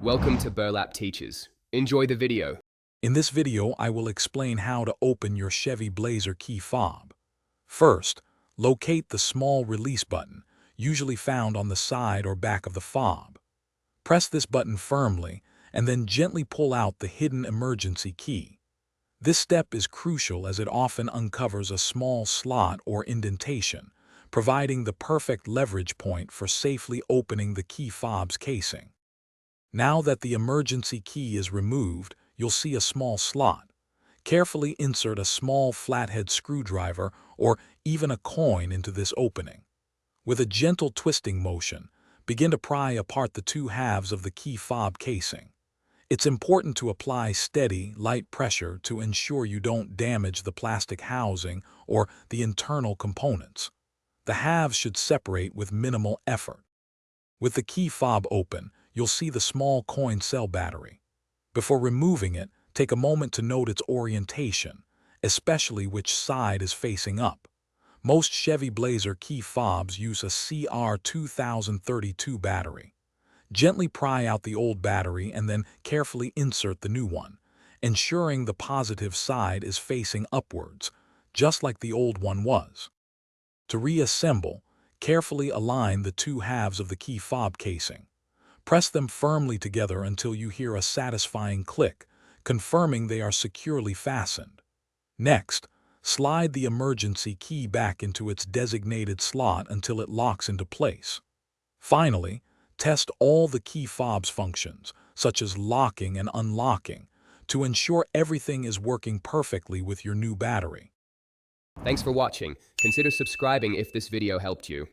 Welcome to Burlap Teachers. Enjoy the video. In this video, I will explain how to open your Chevy Blazer key fob. First, locate the small release button, usually found on the side or back of the fob. Press this button firmly and then gently pull out the hidden emergency key. This step is crucial as it often uncovers a small slot or indentation, providing the perfect leverage point for safely opening the key fob's casing. Now that the emergency key is removed, you'll see a small slot. Carefully insert a small flathead screwdriver or even a coin into this opening. With a gentle twisting motion, begin to pry apart the two halves of the key fob casing. It's important to apply steady, light pressure to ensure you don't damage the plastic housing or the internal components. The halves should separate with minimal effort. With the key fob open, you'll see the small coin cell battery. Before removing it, take a moment to note its orientation, especially which side is facing up. Most Chevy Blazer key fobs use a CR2032 battery. Gently pry out the old battery and then carefully insert the new one, ensuring the positive side is facing upwards, just like the old one was. To reassemble, carefully align the two halves of the key fob casing. Press them firmly together until you hear a satisfying click, confirming they are securely fastened. Next, slide the emergency key back into its designated slot until it locks into place. Finally, test all the key fob's functions, such as locking and unlocking, to ensure everything is working perfectly with your new battery. Thanks for watching. Consider subscribing if this video helped you.